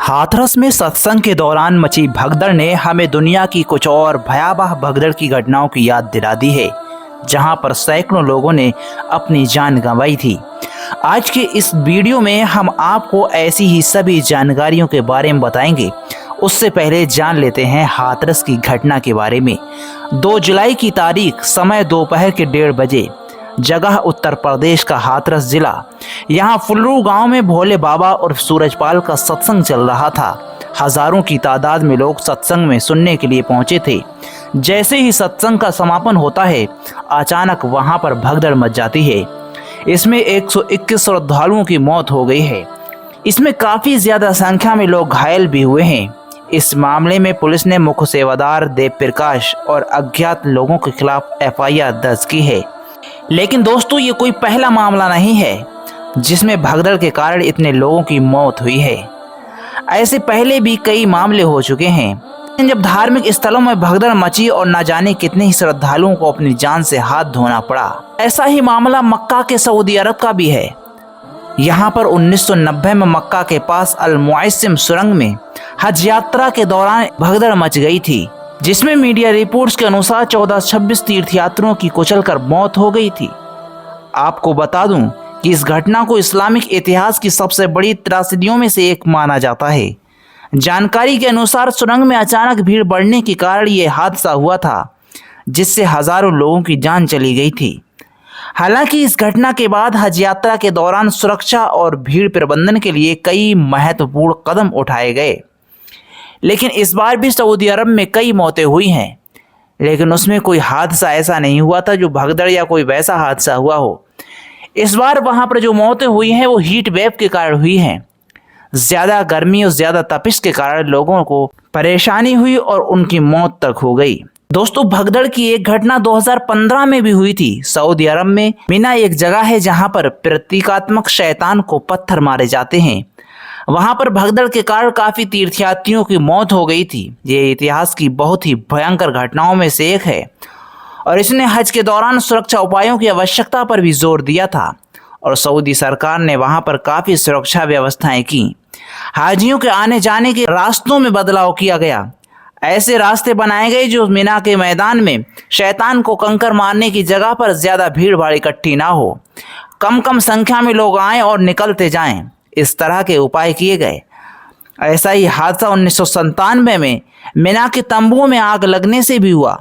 हाथरस में सत्संग के दौरान मची भगदड़ ने हमें दुनिया की कुछ और भयावह भगदड़ की घटनाओं की याद दिला दी है, जहां पर सैकड़ों लोगों ने अपनी जान गंवाई थी। आज के इस वीडियो में हम आपको ऐसी ही सभी जानकारियों के बारे में बताएंगे। उससे पहले जान लेते हैं हाथरस की घटना के बारे में। 2 जुलाई की तारीख, समय दोपहर के 1:30 बजे, जगह उत्तर प्रदेश का हाथरस जिला। यहाँ फुल्लू गांव में भोले बाबा और सूरजपाल का सत्संग चल रहा था। हजारों की तादाद में लोग सत्संग में सुनने के लिए पहुंचे थे। जैसे ही सत्संग का समापन होता है, अचानक वहां पर भगदड़ मच जाती है। इसमें 121 श्रद्धालुओं की मौत हो गई है। इसमें काफी ज्यादा संख्या में लोग घायल भी हुए हैं। इस मामले में पुलिस ने मुख्य सेवादार देव प्रकाश और अज्ञात लोगों के खिलाफ FIR दर्ज की है। लेकिन दोस्तों, ये कोई पहला मामला नहीं है जिसमें भगदड़ के कारण इतने लोगों की मौत हुई है। ऐसे पहले भी कई मामले हो चुके हैं जब धार्मिक स्थलों में भगदड़ मची और न जाने कितने ही श्रद्धालुओं को अपनी जान से हाथ धोना पड़ा। ऐसा ही मामला मक्का के सऊदी अरब का भी है। यहाँ पर 1990 में मक्का के पास अल मुअस्सिम सुरंग में हज यात्रा के दौरान भगदड़ मच गई थी, जिसमें मीडिया रिपोर्ट्स के अनुसार 1426 तीर्थयात्रियों की कुचलकर मौत हो गई थी। आपको बता दूं कि इस घटना को इस्लामिक इतिहास की सबसे बड़ी त्रासदियों में से एक माना जाता है। जानकारी के अनुसार सुरंग में अचानक भीड़ बढ़ने के कारण यह हादसा हुआ था, जिससे हजारों लोगों की जान चली गई थी। हालांकि इस घटना के बाद हज यात्रा के दौरान सुरक्षा और भीड़ प्रबंधन के लिए कई महत्वपूर्ण कदम उठाए गए। लेकिन इस बार भी सऊदी अरब में कई मौतें हुई हैं, लेकिन उसमें कोई हादसा ऐसा नहीं हुआ था जो भगदड़ या कोई वैसा हादसा हुआ हो। इस बार वहां पर जो मौतें हुई हैं वो हीट वेव के कारण हुई हैं। ज्यादा गर्मी और ज्यादा तपिश के कारण लोगों को परेशानी हुई और उनकी मौत तक हो गई। दोस्तों, भगदड़ की एक घटना 2015 में भी हुई थी। सऊदी अरब में मिना एक जगह है जहां पर प्रतीकात्मक शैतान को पत्थर मारे जाते हैं। वहां पर भगदड़ के कारण काफी तीर्थयात्रियों की मौत हो गई थी। ये इतिहास की बहुत ही भयंकर घटनाओं में से एक है और इसने हज के दौरान सुरक्षा उपायों की आवश्यकता पर भी जोर दिया था और सऊदी सरकार ने वहां पर काफी सुरक्षा व्यवस्थाएं की। हाजियों के आने जाने के रास्तों में बदलाव किया गया। ऐसे रास्ते बनाए गए जो मिना के मैदान में शैतान को कंकर मारने की जगह पर ज्यादा भीड़ भाड़ इकट्ठी ना हो, कम संख्या में लोग आएं और निकलते जाएं। इस तरह के उपाय किए गए। ऐसा ही हादसा 1997 में मिना के तंबुओं में आग लगने से भी हुआ,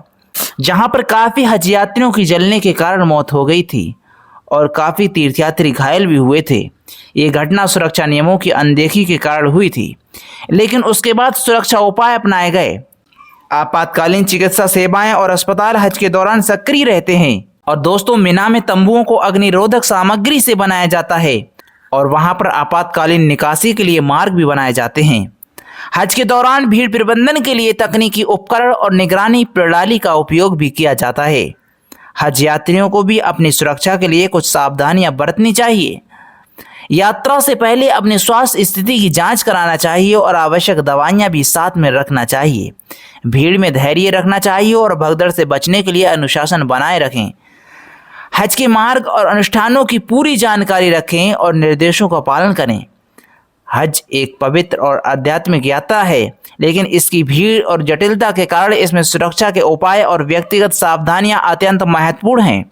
जहां पर काफी हज यात्रियों की जलने के कारण मौत हो गई थी और काफी तीर्थयात्री घायल भी हुए थे। ये घटना सुरक्षा नियमों की अनदेखी के कारण हुई थी, लेकिन उसके बाद सुरक्षा उपाय अपनाए गए। आपातकालीन चिकित्सा सेवाएं और अस्पताल हज के दौरान सक्रिय रहते हैं। और दोस्तों, मिना में तंबुओं को अग्निरोधक सामग्री से बनाया जाता है और वहां पर आपातकालीन निकासी के लिए मार्ग भी बनाए जाते हैं। हज के दौरान भीड़ प्रबंधन के लिए तकनीकी उपकरण और निगरानी प्रणाली का उपयोग भी किया जाता है। हज यात्रियों को भी अपनी सुरक्षा के लिए कुछ सावधानियां बरतनी चाहिए। यात्रा से पहले अपनी स्वास्थ्य स्थिति की जांच कराना चाहिए और आवश्यक दवाइयां भी साथ में रखना चाहिए। भीड़ में धैर्य रखना चाहिए और भगदड़ से बचने के लिए अनुशासन बनाए रखें। हज के मार्ग और अनुष्ठानों की पूरी जानकारी रखें और निर्देशों का पालन करें। हज एक पवित्र और आध्यात्मिक यात्रा है, लेकिन इसकी भीड़ और जटिलता के कारण इसमें सुरक्षा के उपाय और व्यक्तिगत सावधानियां अत्यंत महत्वपूर्ण हैं।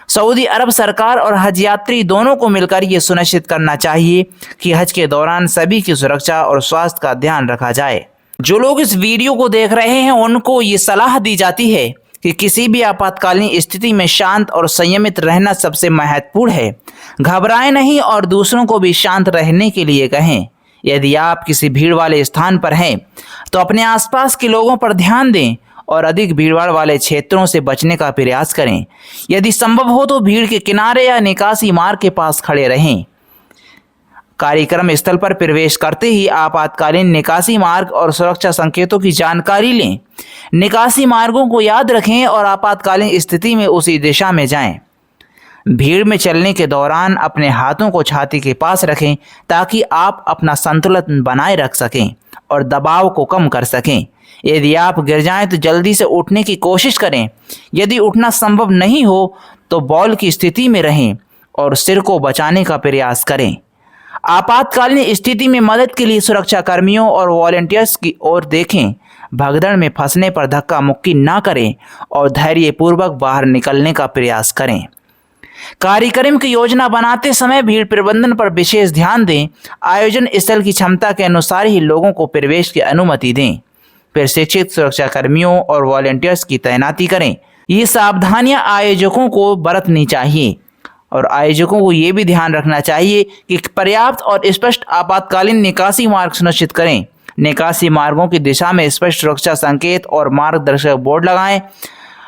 सऊदी अरब सरकार और हज यात्री दोनों को मिलकर ये सुनिश्चित करना चाहिए कि हज के दौरान सभी की सुरक्षा और स्वास्थ्य का ध्यान रखा जाए। जो लोग इस वीडियो को देख रहे हैं उनको ये सलाह दी जाती है कि किसी भी आपातकालीन स्थिति में शांत और संयमित रहना सबसे महत्वपूर्ण है। घबराएं नहीं और दूसरों को भी शांत रहने के लिए कहें। यदि आप किसी भीड़ वाले स्थान पर हैं तो अपने आसपास के लोगों पर ध्यान दें और अधिक भीड़भाड़ वाले क्षेत्रों से बचने का प्रयास करें। यदि संभव हो तो भीड़ के किनारे या निकासी मार्ग के पास खड़े रहें। कार्यक्रम स्थल पर प्रवेश करते ही आपातकालीन निकासी मार्ग और सुरक्षा संकेतों की जानकारी लें। निकासी मार्गों को याद रखें और आपातकालीन स्थिति में उसी दिशा में जाएं। भीड़ में चलने के दौरान अपने हाथों को छाती के पास रखें ताकि आप अपना संतुलन बनाए रख सकें और दबाव को कम कर सकें। यदि आप गिर जाएं तो जल्दी से उठने की कोशिश करें। यदि उठना संभव नहीं हो तो बॉल की स्थिति में रहें और सिर को बचाने का प्रयास करें। आपातकालीन स्थिति में मदद के लिए सुरक्षा कर्मियों और वॉलंटियर्स की ओर देखें। भगदड़ में फंसने पर धक्का मुक्की ना करें और धैर्यपूर्वक बाहर निकलने का प्रयास करें। कार्यक्रम की योजना बनाते समय भीड़ प्रबंधन पर विशेष ध्यान दें। आयोजन स्थल की क्षमता के अनुसार ही लोगों को प्रवेश की अनुमति दें। प्रशिक्षित सुरक्षा कर्मियों और वॉलंटियर्स की तैनाती करें। ये सावधानियां आयोजकों को बरतनी चाहिए और आयोजकों को ये भी ध्यान रखना चाहिए कि पर्याप्त और स्पष्ट आपातकालीन निकासी मार्ग सुनिश्चित करें। निकासी मार्गों की दिशा में स्पष्ट सुरक्षा संकेत और मार्गदर्शक बोर्ड लगाएं।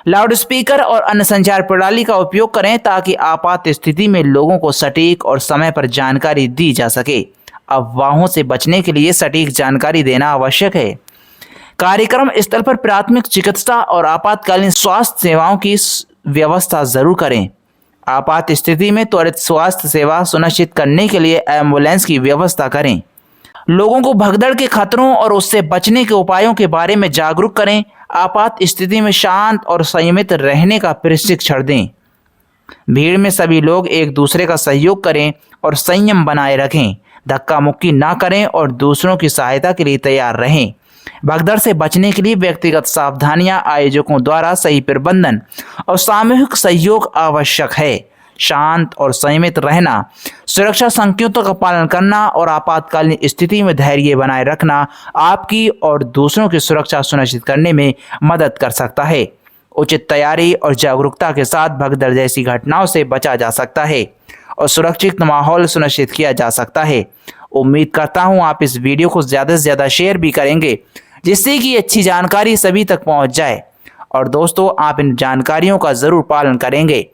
लाउडस्पीकर और अन्य संचार प्रणाली का उपयोग करें ताकि आपात स्थिति में लोगों को सटीक और समय पर जानकारी दी जा सके। अफवाहों से बचने के लिए सटीक जानकारी देना आवश्यक है। कार्यक्रम स्थल पर प्राथमिक चिकित्सा और आपातकालीन स्वास्थ्य सेवाओं की व्यवस्था जरूर करें। आपात स्थिति में त्वरित स्वास्थ्य सेवा सुनिश्चित करने के लिए एम्बुलेंस की व्यवस्था करें। लोगों को भगदड़ के खतरों और उससे बचने के उपायों के बारे में जागरूक करें। आपात स्थिति में शांत और संयमित रहने का प्रशिक्षण दें। भीड़ में सभी लोग एक दूसरे का सहयोग करें और संयम बनाए रखें। धक्का मुक्की ना करें और दूसरों की सहायता के लिए तैयार रहें। भगदड़ से बचने के लिए व्यक्तिगत सावधानियां, आयोजकों द्वारा सही प्रबंधन और सामूहिक सहयोग आवश्यक है। शांत और संयमित रहना, सुरक्षा संकेतों का पालन करना और आपातकालीन स्थिति में धैर्य बनाए रखना आपकी और दूसरों की सुरक्षा सुनिश्चित करने में मदद कर सकता है। उचित तैयारी और जागरूकता के साथ भगदड़ जैसी घटनाओं से बचा जा सकता है और सुरक्षित माहौल सुनिश्चित किया जा सकता है। उम्मीद करता हूं आप इस वीडियो को ज़्यादा से ज़्यादा शेयर भी करेंगे, जिससे कि अच्छी जानकारी सभी तक पहुंच जाए। और दोस्तों, आप इन जानकारियों का ज़रूर पालन करेंगे।